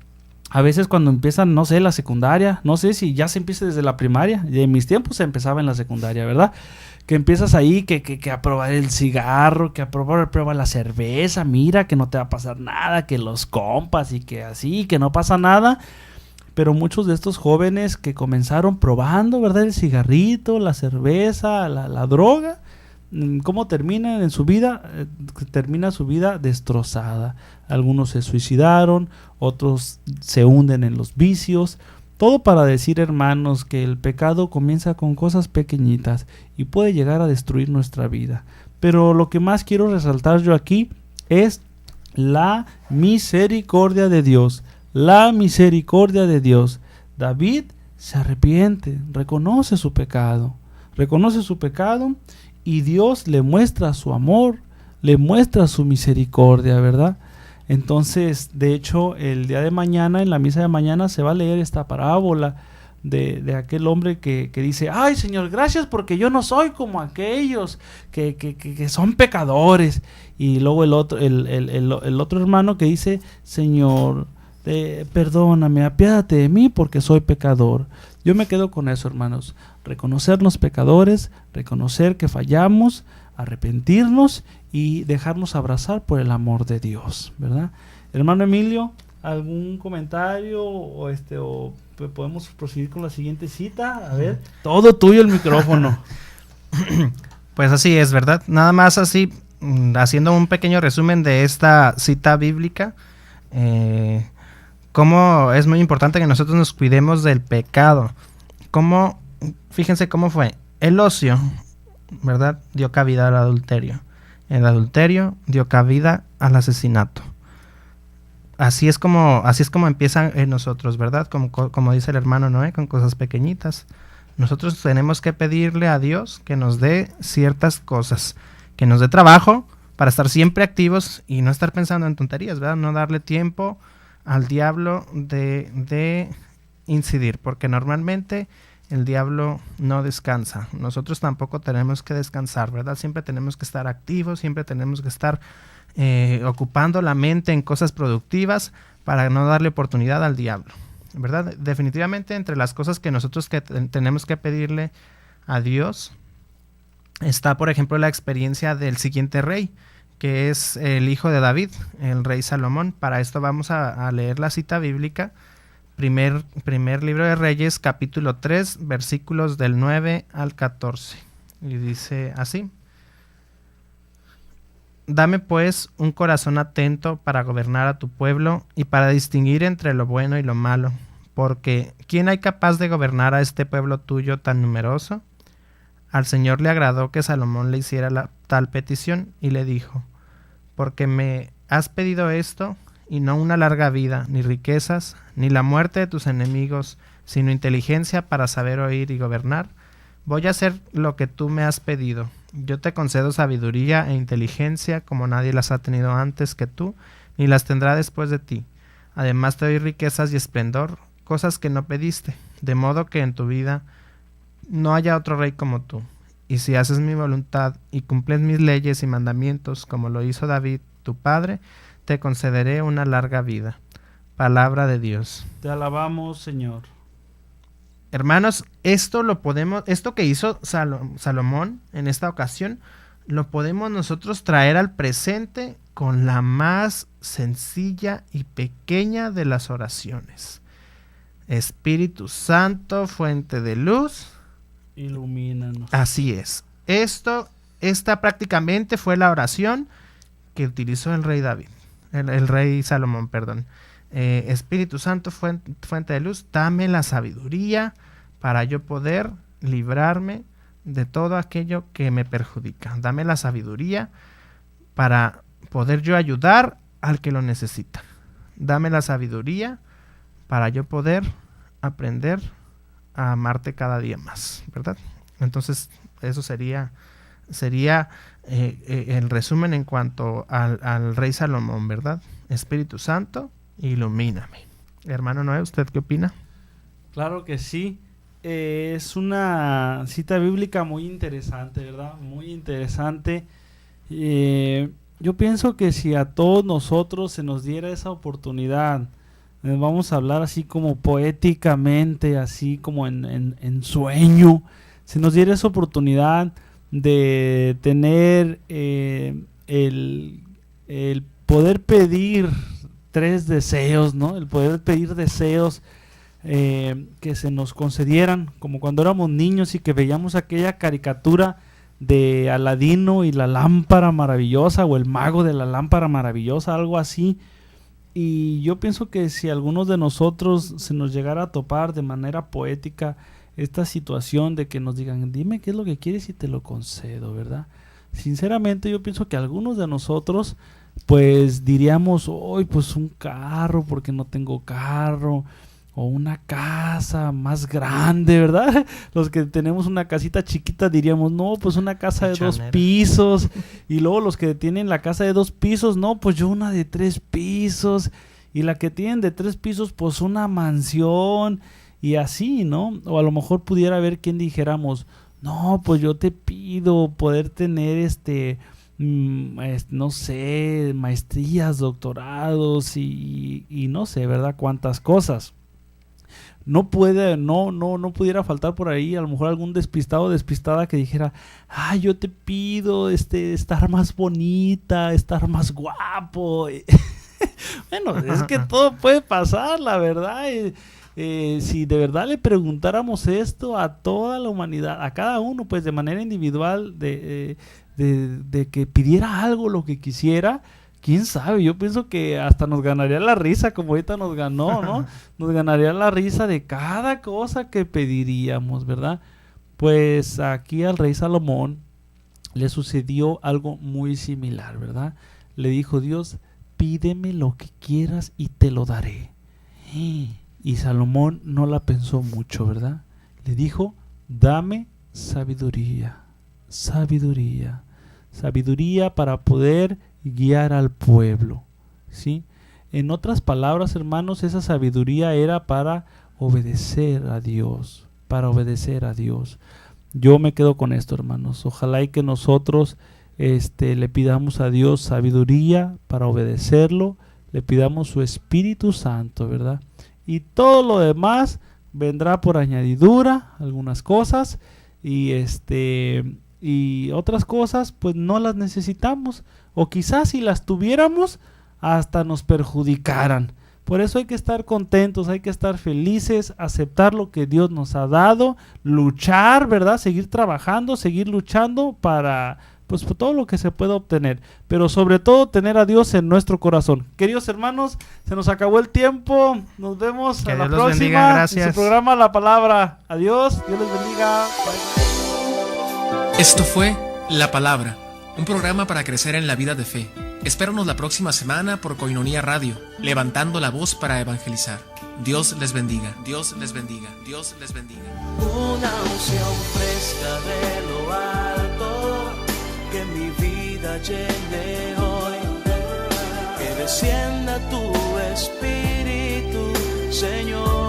a veces cuando empiezan, no sé, la secundaria, no sé si ya se empieza desde la primaria, de mis tiempos se empezaba en la secundaria, ¿verdad? Que empiezas ahí, que a probar el cigarro, que a prueba la cerveza, mira que no te va a pasar nada, que los compas y que así, que no pasa nada. Pero muchos de estos jóvenes que comenzaron probando, ¿verdad? El cigarrito, la cerveza, la droga, ¿cómo terminan en su vida? Termina su vida destrozada. Algunos se suicidaron, otros se hunden en los vicios. Todo para decir, hermanos, que el pecado comienza con cosas pequeñitas y puede llegar a destruir nuestra vida. Pero lo que más quiero resaltar yo aquí es la misericordia de Dios. La misericordia de Dios. David se arrepiente, reconoce su pecado y Dios le muestra su amor, le muestra su misericordia, ¿verdad? Entonces, de hecho, el día de mañana, en la misa de mañana, se va a leer esta parábola de aquel hombre que dice, ay Señor, gracias porque yo no soy como aquellos que son pecadores. Y luego el otro hermano que dice, Señor, perdóname, apiádate de mí porque soy pecador. Yo me quedo con eso, hermanos, reconocernos pecadores, reconocer que fallamos, arrepentirnos y dejarnos abrazar por el amor de Dios, ¿verdad? Hermano Emilio, ¿algún comentario o podemos proseguir con la siguiente cita? A ver, todo tuyo el micrófono. Pues así es, ¿verdad? Nada más así, haciendo un pequeño resumen de esta cita bíblica, cómo es muy importante que nosotros nos cuidemos del pecado. Fíjense cómo fue. El ocio, ¿verdad?, dio cabida al adulterio. El adulterio dio cabida al asesinato. Así es como empiezan en nosotros, ¿verdad? Como dice el hermano Noé, con cosas pequeñitas. Nosotros tenemos que pedirle a Dios que nos dé ciertas cosas, que nos dé trabajo para estar siempre activos y no estar pensando en tonterías, ¿verdad? No darle tiempo al diablo de incidir, porque normalmente el diablo no descansa. Nosotros tampoco tenemos que descansar, ¿verdad? Siempre tenemos que estar activos, siempre tenemos que estar ocupando la mente en cosas productivas para no darle oportunidad al diablo, ¿verdad? Definitivamente entre las cosas que nosotros tenemos que pedirle a Dios está, por ejemplo, la experiencia del siguiente rey, que es el hijo de David, el rey Salomón. Para esto vamos a leer la cita bíblica, primer libro de Reyes, capítulo 3, versículos del 9 al 14, y dice así: Dame pues un corazón atento para gobernar a tu pueblo y para distinguir entre lo bueno y lo malo, porque ¿quién hay capaz de gobernar a este pueblo tuyo tan numeroso? Al Señor le agradó que Salomón le hiciera tal petición y le dijo: porque me has pedido esto, y no una larga vida, ni riquezas, ni la muerte de tus enemigos, sino inteligencia para saber oír y gobernar, voy a hacer lo que tú me has pedido. Yo te concedo sabiduría e inteligencia como nadie las ha tenido antes que tú, ni las tendrá después de ti. Además te doy riquezas y esplendor, cosas que no pediste, de modo que en tu vida no haya otro rey como tú. Y si haces mi voluntad y cumples mis leyes y mandamientos, como lo hizo David, tu padre, te concederé una larga vida. Palabra de Dios. Te alabamos, Señor. Hermanos, esto que hizo Salomón en esta ocasión, lo podemos nosotros traer al presente con la más sencilla y pequeña de las oraciones. Espíritu Santo, fuente de luz, ilumínanos. Así es. Esta prácticamente fue la oración que utilizó el rey David, el rey Salomón, perdón. Espíritu Santo, fuente de luz, dame la sabiduría para yo poder librarme de todo aquello que me perjudica. Dame la sabiduría para poder yo ayudar al que lo necesita. Dame la sabiduría para yo poder aprender a amarte cada día más, ¿verdad? Entonces, eso sería el resumen en cuanto al rey Salomón, ¿verdad? Espíritu Santo, ilumíname. Hermano Noé, ¿usted qué opina? Claro que sí. Es una cita bíblica muy interesante, ¿verdad? Muy interesante. Yo pienso que si a todos nosotros se nos diera esa oportunidad, vamos a hablar así como poéticamente, así como en sueño, se nos diera esa oportunidad de tener el poder pedir 3 deseos, ¿no? El poder pedir deseos que se nos concedieran, como cuando éramos niños y que veíamos aquella caricatura de Aladino y la lámpara maravillosa, o el mago de la lámpara maravillosa, algo así. Y yo pienso que si algunos de nosotros se nos llegara a topar de manera poética esta situación de que nos digan, dime qué es lo que quieres y te lo concedo, ¿verdad? Sinceramente yo pienso que algunos de nosotros pues diríamos, hoy pues un carro porque no tengo carro, o una casa más grande, ¿verdad? Los que tenemos una casita chiquita diríamos, no, pues una casa de 2 pisos. Y luego los que tienen la casa de 2 pisos, no, pues yo una de 3 pisos. Y la que tienen de 3 pisos, pues una mansión. y así, ¿no? O a lo mejor pudiera haber quien dijéramos, no, pues yo te pido poder tener no sé, maestrías, doctorados y no sé, ¿verdad? Cuántas cosas. No pudiera faltar por ahí a lo mejor algún despistado o despistada que dijera, yo te pido estar más bonita, estar más guapo. Bueno, es que todo puede pasar, la verdad. Si de verdad le preguntáramos esto a toda la humanidad, a cada uno, pues de manera individual, de que pidiera algo, lo que quisiera, quién sabe, yo pienso que hasta nos ganaría la risa, como ahorita nos ganó, ¿no? Nos ganaría la risa de cada cosa que pediríamos, ¿verdad? Pues aquí al rey Salomón le sucedió algo muy similar, ¿verdad? Le dijo Dios, pídeme lo que quieras y te lo daré. Y Salomón no la pensó mucho, ¿verdad? Le dijo, dame sabiduría, sabiduría, sabiduría para poder guiar al pueblo, ¿sí? En otras palabras, hermanos, esa sabiduría era para obedecer a Dios, para obedecer a Dios. Yo me quedo con esto, hermanos. Ojalá y que nosotros le pidamos a Dios sabiduría para obedecerlo, le pidamos su Espíritu Santo, ¿verdad? Y todo lo demás vendrá por añadidura, algunas cosas, y otras cosas pues no las necesitamos, o quizás si las tuviéramos hasta nos perjudicaran. Por eso hay que estar contentos, hay que estar felices, aceptar lo que Dios nos ha dado, luchar, ¿verdad? Seguir trabajando, seguir luchando para pues por todo lo que se pueda obtener, pero sobre todo tener a Dios en nuestro corazón. Queridos hermanos, se nos acabó el tiempo, nos vemos que a la Dios próxima bendiga, gracias. en su programa La Palabra. Adiós, Dios les bendiga. Bye. Esto fue La Palabra, un programa para crecer en la vida de fe. Espéranos la próxima semana por Koinonia Radio, levantando la voz para evangelizar. Dios les bendiga, Dios les bendiga, Dios les bendiga. Una unción fresca de lo alto, que mi vida llene hoy, que descienda tu Espíritu, Señor.